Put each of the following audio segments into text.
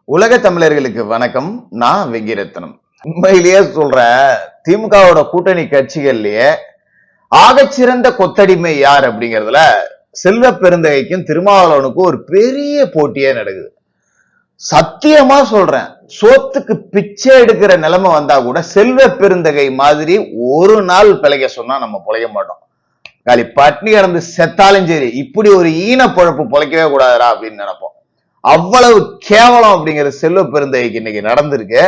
உலக தமிழர்களுக்கு வணக்கம். நான் வெங்கிரத்னம். உண்மையிலேயே சொல்ற, திமுகவோட கூட்டணி கட்சிகள்லயே ஆகச்சிறந்த கொத்தடிமை யார் அப்படிங்கறதுல செல்வ பெருந்தகைக்கும் திருமாவளவனுக்கும் ஒரு பெரிய போட்டியே நடக்குது. சத்தியமா சொல்றேன், சோத்துக்கு பிச்சை எடுக்கிற நிலைமை வந்தா கூட செல்வ பெருந்தகை மாதிரி ஒரு நாள் பிழைக்க சொன்னா நம்ம பிழைக்க மாட்டோம். காலி பட்னி கிடந்து செத்தாலும் சரி, இப்படி ஒரு ஈன பொழப்பு பிழைக்கவே கூடாதுரா அப்படின்னு நினைப்போம். அவ்வளவு கேவலம் அப்படிங்கிற செல்வ பெருந்தகைக்கு இன்னைக்கு நடந்திருக்கு.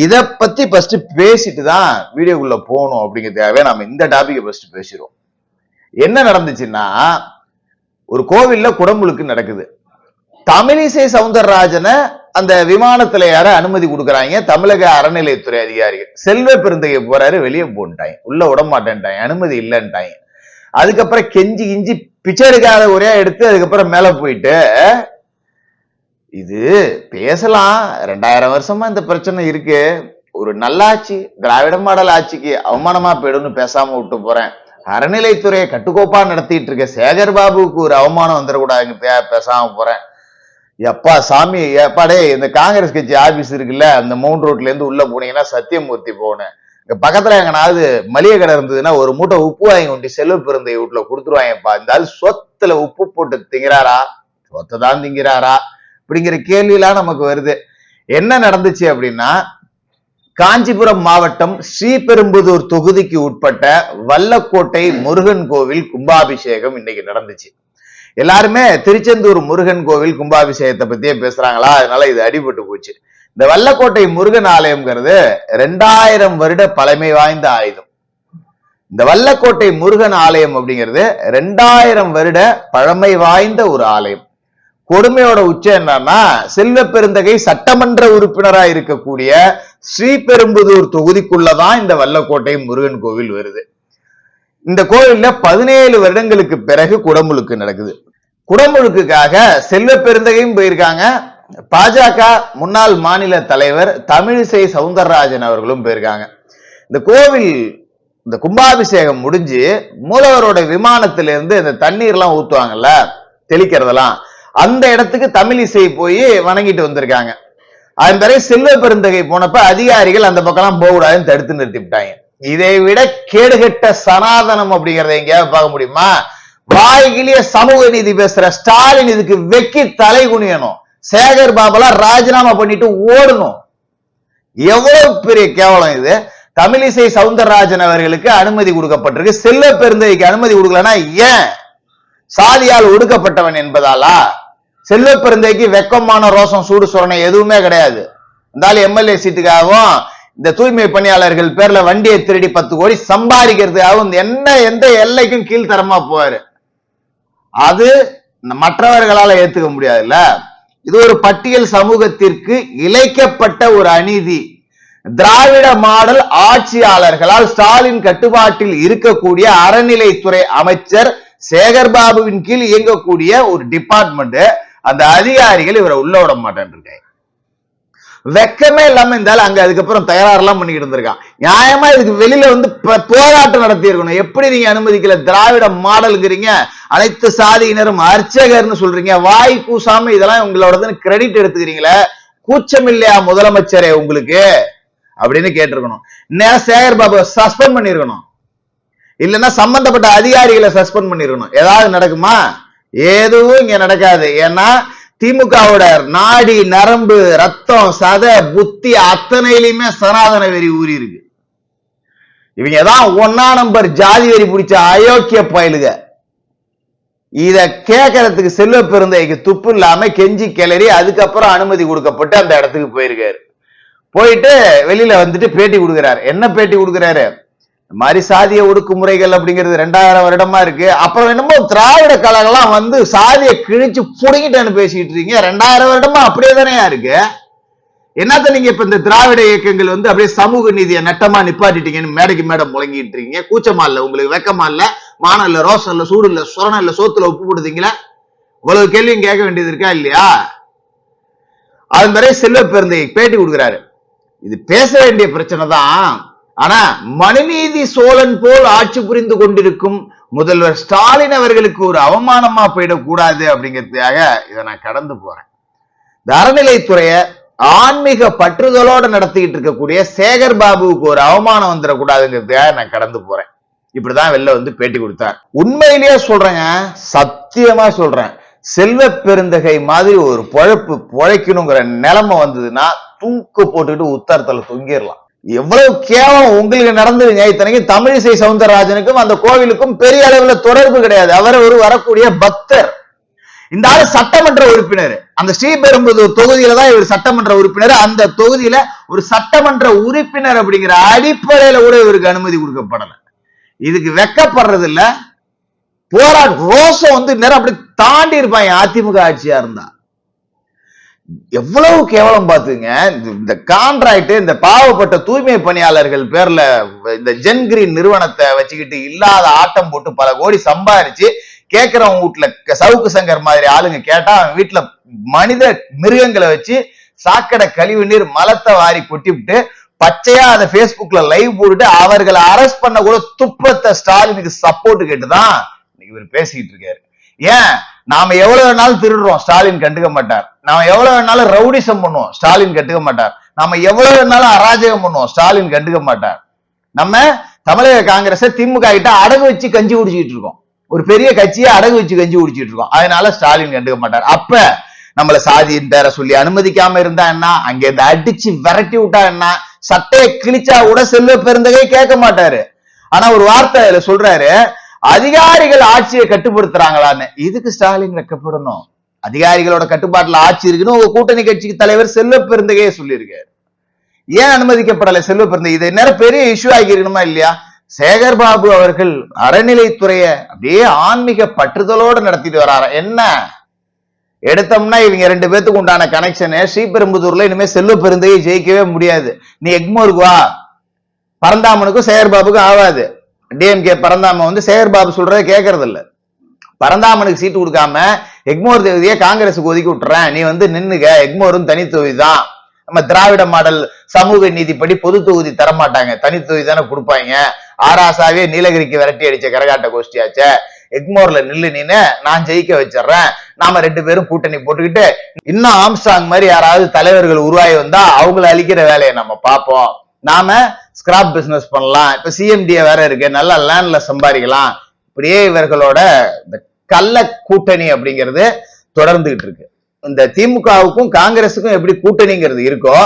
இத பத்தி ஃபர்ஸ்ட் பேசிட்டு தான் வீடியோக்குள்ள போகணும் அப்படிங்கிறதுக்காகவே நம்ம இந்த டாபிக் ஃபர்ஸ்ட் பேசிடுவோம். என்ன நடந்துச்சுன்னா, ஒரு கோவில்ல குடமுழுக்கு நடக்குது. தமிழிசை சவுந்தரராஜனை அந்த விமானத்துல யார அனுமதி கொடுக்குறாங்க தமிழக அறநிலையத்துறை அதிகாரிகள். செல்வ பெருந்தகை போறாரு, வெளியே போட்டாங்க, உள்ள விட மாட்டேன்ட்டாங்க, அனுமதி இல்லைன்ட்டாங்க. அதுக்கப்புறம் கெஞ்சி கிஞ்சி பிச்சை எடுக்காத ஒரே எடுத்து அதுக்கப்புறம் மேல போயிட்டு இது பேசலாம், 2000 வருஷமா இந்த பிரச்சனை இருக்கு, ஒரு நல்லாட்சி திராவிட மாடல் ஆட்சிக்கு அவமானமா போயிடும்னு பேசாம விட்டு போறேன், அறநிலைத்துறையை கட்டுக்கோப்பா நடத்திட்டு இருக்க சேகர் பாபுவுக்கு ஒரு அவமானம் வந்துடக்கூடாதுங்க பேசாம போறேன். எப்பா சாமி, எப்பாடே இந்த காங்கிரஸ் கட்சி ஆபீஸ் இருக்குல்ல, அந்த மவுண்ட் ரோட்ல இருந்து உள்ள போனீங்கன்னா சத்தியமூர்த்தி போகணும். இங்க பக்கத்துல எங்கனாவது மளிகை கடை இருந்ததுன்னா ஒரு மூட்டை உப்பு வாங்கி கொண்டு செல்வ பெருந்தை வீட்டுல கொடுத்துருவாங்கப்பா. இந்த ஆள் சொத்துல உப்பு போட்டு திங்கிறாரா, சொத்தை தான் திங்கிறாரா அப்படிங்கிற கேள்வியெல்லாம் நமக்கு வருது. என்ன நடந்துச்சு அப்படின்னா, காஞ்சிபுரம் மாவட்டம் ஸ்ரீபெரும்புதூர் தொகுதிக்கு உட்பட்ட வல்லக்கோட்டை முருகன் கோவில் கும்பாபிஷேகம் இன்னைக்கு நடந்துச்சு. எல்லாருமே திருச்செந்தூர் முருகன் கோவில் கும்பாபிஷேகத்தை பத்தியே பேசுறாங்களா, அதனால இது அடிபட்டு போச்சு. இந்த வல்லக்கோட்டை முருகன் ஆலயம்ங்கிறது 2000 வருட பழமை வாய்ந்த ஆயுதம். இந்த வல்லக்கோட்டை முருகன் ஆலயம் அப்படிங்கிறது 2000 வருட பழமை வாய்ந்த ஒரு ஆலயம். கொடுமையோட உச்சம் என்னன்னா, செல்வ பெருந்தகை சட்டமன்ற உறுப்பினராக இருக்கக்கூடிய ஸ்ரீபெரும்புதூர் தொகுதிக்குள்ளதான் இந்த வல்லக்கோட்டை முருகன் கோவில் வருது. இந்த கோவில்ல 17 வருடங்களுக்கு பிறகு குடமுழுக்கு நடக்குது. குடமுழுக்குக்காக செல்வ பெருந்தகையும் போயிருக்காங்க, பாஜக முன்னாள் மாநில தலைவர் தமிழிசை சவுந்தரராஜன் அவர்களும் போயிருக்காங்க. இந்த கோவில் இந்த கும்பாபிஷேகம் முடிஞ்சு மூலவரோட விமானத்திலிருந்து இந்த தண்ணீர் எல்லாம் ஊத்துவாங்கல்ல, தெளிக்கிறதெல்லாம், அந்த இடத்துக்கு தமிழிசை போய் வணங்கிட்டு வந்திருக்காங்க. அதன் பிறகு செல்வ பெருந்தகை போனப்ப அதிகாரிகள் அந்த பக்கம் போக கூடாதுன்னு தடுத்து நிறுத்தி விட்டாங்க. இதை விட கேடுகட்ட சனாதனம் அப்படிங்கறத எங்கேயாவது பார்க்க முடியுமா? வாய்கிலிய சமூக நீதி பேசுற ஸ்டாலின் இதுக்கு வெக்கி தலை குனியணும். சேகர் பாபுலாம் ராஜினாமா பண்ணிட்டு ஓடணும். எவ்வளவு பெரிய கேவலம் இது! தமிழிசை சவுந்தரராஜன் அவர்களுக்கு அனுமதி கொடுக்கப்பட்டிருக்கு, செல்வ பெருந்தகைக்கு அனுமதி கொடுக்கலன்னா ஏன்? சாதியால் ஒடுக்கப்பட்டவன் என்பதாலா? செல்வ பெருந்தைக்கு வெக்கமான ரோசம் சூடு சொரணை எதுவுமே கிடையாது. இருந்தாலும் எம்எல்ஏ சீட்டுக்காகவும் இந்த தூய்மை பணியாளர்கள் பேர்ல வண்டியை திருடி 10 கோடி சம்பாதிக்கிறதுக்காகவும் எந்த எல்லைக்கும் கீழ்த்தரமா போவாரு. அது மற்றவர்களால ஏத்துக்க முடியாதுல்ல. இது ஒரு பட்டியல் சமூகத்திற்கு இழைக்கப்பட்ட ஒரு அநீதி. திராவிட மாடல் ஆட்சியாளர்களால் ஸ்டாலின் கட்டுப்பாட்டில் இருக்கக்கூடிய அறநிலைத்துறை அமைச்சர் சேகர் பாபுவின் கீழ் இயங்கக்கூடிய ஒரு டிபார்ட்மெண்ட், அந்த அதிகாரிகள் இவரை உள்ள விட மாட்டேன். வெக்கமே இல்லாம இருந்தாலும் அங்க அதுக்கப்புறம் தயாரெல்லாம் பண்ணிக்கிட்டு இருந்திருக்கான். நியாயமா இதுக்கு வெளியில வந்து போராட்டம் நடத்தி இருக்கணும். எப்படி நீங்க அனுமதிக்கல? திராவிட மாடலுங்கிறீங்க, அனைத்து சாதியினரும் அர்ச்சகர்னு சொல்றீங்க, வாய் கூசாம இதெல்லாம் உங்களோட கிரெடிட் எடுத்துக்கிறீங்களே, கூச்சம் இல்லையா முதலமைச்சரே உங்களுக்கு அப்படின்னு கேட்டிருக்கணும். நேரம் சேகர் பாபு சஸ்பெண்ட் பண்ணிருக்கணும், இல்லைன்னா சம்பந்தப்பட்ட அதிகாரிகளை சஸ்பெண்ட் பண்ணிருக்கணும். ஏதாவது நடக்குமா? எதுவும் இங்க நடக்காது. ஏன்னா திமுகவோட நாடி நரம்பு ரத்தம் சத புத்தி அத்தனையிலுமே சனாதன வெறி ஊறி இருக்கு. இவங்க தான் 1ஆம் நம்பர் ஜாதி வெறி பிடிச்ச அயோக்கிய பயலுக. இத கேட்கறதுக்கு செல்வ பெருந்தைக்கு துப்பு இல்லாம கெஞ்சி கிளறி அதுக்கப்புறம் அனுமதி கொடுக்கப்பட்டு அந்த இடத்துக்கு போயிருக்காரு. போயிட்டு வெளியில வந்துட்டு பேட்டி கொடுக்கிறாரு. என்ன பேட்டி கொடுக்கிறாரு? மாதிரி சாதிய ஒடுக்குமுறைகள் அப்படிங்கிறது 2000 வருடமா இருக்கு. அப்புறம் என்னமோ திராவிட கழகம்லாம் வந்து சாதியை கிழிச்சு புடுங்கிட்டேன்னு பேசிட்டு இருக்கீங்க. 2000 வருடமா அப்படியே தானே இருக்கு. என்னத்த நீங்க இப்ப இந்த திராவிட இயக்கங்கள் வந்து அப்படியே சமூக நீதியை நட்டமா நிப்பாட்டிட்டீங்கன்னு மேடைக்கு மேடை முழங்கிட்டு இருக்கீங்க. கூச்சமா இல்ல உங்களுக்கு? வெக்கமா இல்ல? மானம் இல்ல? ரோசம் இல்ல? சூடு இல்ல? சொரணம் இல்ல? சோத்துல உப்பு போடுதீங்களா? இவ்வளவு கேள்வியும் கேட்க வேண்டியது இருக்கா இல்லையா? அதன் பிறகு செல்வ பெருந்தை பேட்டி கொடுக்கிறாரு. இது பேச வேண்டிய பிரச்சனை தான். ஆனா மனுநீதி சோழன் போல் ஆட்சி புரிந்து கொண்டிருக்கும் முதல்வர் ஸ்டாலின் அவர்களுக்கு ஒரு அவமானமா போயிடக்கூடாது அப்படிங்கிறதுக்காக இதை நான் கடந்து போறேன். இந்த அறநிலைத்துறைய ஆன்மீக பற்றுதலோட நடத்திக்கிட்டு இருக்கக்கூடிய சேகர் பாபுவுக்கு ஒரு அவமானம் வந்துடக்கூடாதுங்கிறதுக்காக நான் கடந்து போறேன். இப்படிதான் வெளில வந்து பேட்டி கொடுத்தார். உண்மையிலேயே சொல்றேங்க, சத்தியமா சொல்றேன், செல்வ பெருந்தகை மாதிரி ஒரு பொழப்பு பொழைக்கணுங்கிற நிலைமை வந்ததுன்னா தூக்கு போட்டுக்கிட்டு உத்தரத்துல தொங்கிடலாம். எவ்வளவு கேவலம் உங்களுக்கு நடந்ததுங்க. இத்தனைக்கும் தமிழிசை சவுந்தரராஜனுக்கும் அந்த கோவிலுக்கும் பெரிய அளவுல தொடர்பு கிடையாது. அவர் ஒரு வரக்கூடிய பக்தர். இந்த ஆளு சட்டமன்ற உறுப்பினர். அந்த ஸ்ரீபெரும்புதூர் தொகுதியில தான் இவர் சட்டமன்ற உறுப்பினர். அந்த தொகுதியில ஒரு சட்டமன்ற உறுப்பினர் அப்படிங்கிற அடிப்படையில கூட இவருக்கு அனுமதி கொடுக்கப்படல. இதுக்கு வெக்கப்படுறது இல்ல, ரோசம் வந்து நேரம் அப்படி தாண்டி இருப்பாங்க. அதிமுக ஆட்சியா இருந்தா எவ்வளவு கேவலம் பாத்துங்க. இந்த கான்ட்ராக்ட், இந்த பாவப்பட்ட தூய்மை பணியாளர்கள் பேர்ல இந்த ஜென் கிரீன் நிறுவனத்தை வச்சுக்கிட்டு இல்லாத ஆட்டம் போட்டு பல கோடி சம்பாரிச்சு கேட்கிறவங்க வீட்டுல சவுக்கு சங்கர் மாதிரி ஆளுங்க கேட்டா அவன் வீட்டுல மனித மிருகங்களை வச்சு சாக்கடை கழிவு நீர் மலத்தை வாரி கொட்டிவிட்டு பச்சையா அதை பேஸ்புக்ல லைவ் போட்டுட்டு அவர்களை அரெஸ்ட் பண்ண கூட துப்பத்தை ஸ்டாலினுக்கு சப்போர்ட் கேட்டுதான் இவர் பேசிக்கிட்டு இருக்காரு. ஏன் நாம எவ்வளவு வேணாலும் திருடுறோம், ஸ்டாலின் கண்டுக்க மாட்டார். நாம எவ்வளவு வேணாலும் ரவுடிசம் பண்ணுவோம், ஸ்டாலின் கண்டுக்க மாட்டார். நாம எவ்வளவு வேணாலும் அராஜகம் பண்ணுவோம், ஸ்டாலின் கண்டுக்க மாட்டார். நம்ம தமிழக காங்கிரஸ் திமுக கிட்ட அடகு வச்சு கஞ்சி குடிச்சிட்டு இருக்கோம். ஒரு பெரிய கட்சியை அடகு வச்சு கஞ்சி குடிச்சிட்டு இருக்கோம். அதனால ஸ்டாலின் கண்டுக்க மாட்டார். அப்ப நம்மள சாதியின் பேரை சொல்லி அனுமதிக்காம இருந்தா என்ன, அங்க இருந்து அடிச்சு விரட்டி விட்டா என்ன, சட்டையை கிழிச்சா கூட செல்வ பெருந்தகை கேட்க மாட்டாரு. ஆனா ஒரு வார்த்தை சொல்றாரு, அதிகாரிகள் ஆட்சியை கட்டுப்படுத்துறாங்களான்னு. இதுக்கு ஸ்டாலின் வைக்கப்படணும். அதிகாரிகளோட கட்டுப்பாட்டுல ஆட்சி இருக்குன்னு உங்க கூட்டணி கட்சிக்கு தலைவர் செல்வ பெருந்தகையே சொல்லியிருக்காரு. ஏன் அனுமதிக்கப்படலை செல்வ பெருந்தகை? இதை நேரம் பெரிய இஷ்யூ ஆகிருக்கணுமா இல்லையா? சேகர் பாபு அவர்கள் அறநிலைத்துறைய அப்படியே ஆன்மீக பற்றுதலோடு நடத்திட்டு வராரு. என்ன எடுத்தோம்னா இவங்க ரெண்டு பேத்துக்கு உண்டான கனெக்ஷன் ஸ்ரீபெரும்புதூர்ல இனிமே செல்வ பெருந்தகை ஜெயிக்கவே முடியாது. நீ எக்மோருக்கு வா, பரந்தாமனுக்கும் சேகர் பாபுக்கும் ஆகாது. டிஎம்கே பரந்தாமன் வந்து சேகர் பாபு சொல்றதை கேட்கறது இல்ல. பரந்தாமனுக்கு சீட்டு கொடுக்காம எக்மோர் தொகுதியை காங்கிரஸுக்கு ஒதுக்கி விட்டுறேன், நீ வந்து நின்னுக, எக்மோரும் தனி தொகுதி தான். நம்ம திராவிட மாடல் சமூக நீதிப்படி பொது தொகுதி தரமாட்டாங்க, தனி தொகுதி தானே கொடுப்பாங்க. ஆராசாவே நீலகிரிக்கு விரட்டி அடிச்ச கரகாட்ட கோஷ்டியாச்ச, எக்மோர்ல நில்லு, நீனு நான் ஜெயிக்க வச்சிடறேன். நாம ரெண்டு பேரும் கூட்டணி போட்டுக்கிட்டு இன்னும் ஆம்ஸ்டாங் மாதிரி யாராவது தலைவர்கள் உருவாகி வந்தா அவங்களை அழிக்கிற வேலையை நம்ம பார்ப்போம். நாம ஸ்கிராப் பிசினஸ் பண்ணலாம். இப்ப சிஎம்டிஏ வேற இருக்கு, நல்லா லேண்ட்ல சம்பாதிக்கலாம். இப்படியே இவர்களோட இந்த கள்ள கூட்டணி அப்படிங்கிறது தொடர்ந்துகிட்டு இருக்கு. இந்த திமுகவுக்கும் காங்கிரஸுக்கும் எப்படி கூட்டணிங்கிறது இருக்கோ,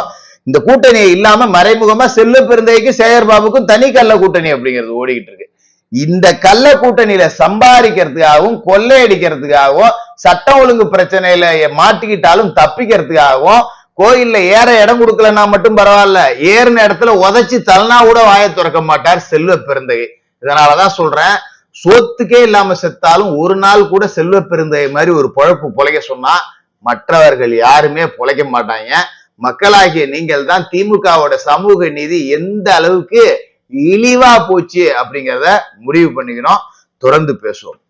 இந்த கூட்டணியை இல்லாம மறைமுகமா செல்வ பெருந்தகைக்கும் சேகர் பாபுக்கும் தனி கள்ள கூட்டணி அப்படிங்கிறது ஓடிக்கிட்டு இருக்கு. இந்த கள்ள கூட்டணியில சம்பாதிக்கிறதுக்காகவும் கொள்ளையடிக்கிறதுக்காகவும் சட்டம் ஒழுங்கு பிரச்சனையில மாட்டிக்கிட்டாலும் தப்பிக்கிறதுக்காகவும் கோயில்ல ஏற இடம் கொடுக்கலன்னா மட்டும் பரவாயில்ல, ஏறின இடத்துல உதைச்சு தலனா கூட வாயை திறக்க மாட்டார் செல்வ பெருந்தகை. இதனாலதான் சொல்றேன், சோத்துக்கே இல்லாம செத்தாலும் ஒரு நாள் கூட செல்வ பெருந்தகை மாதிரி ஒரு பொழப்பு பொழைக்க சொன்னா மற்றவர்கள் யாருமே பொழைக்க மாட்டாங்க. மக்களாகிய நீங்கள் தான் திமுகவோட சமூக நீதி எந்த அளவுக்கு இழிவா போச்சு அப்படிங்கிறத முடிவு பண்ணிக்கணும். தொடர்ந்து பேசுவோம்.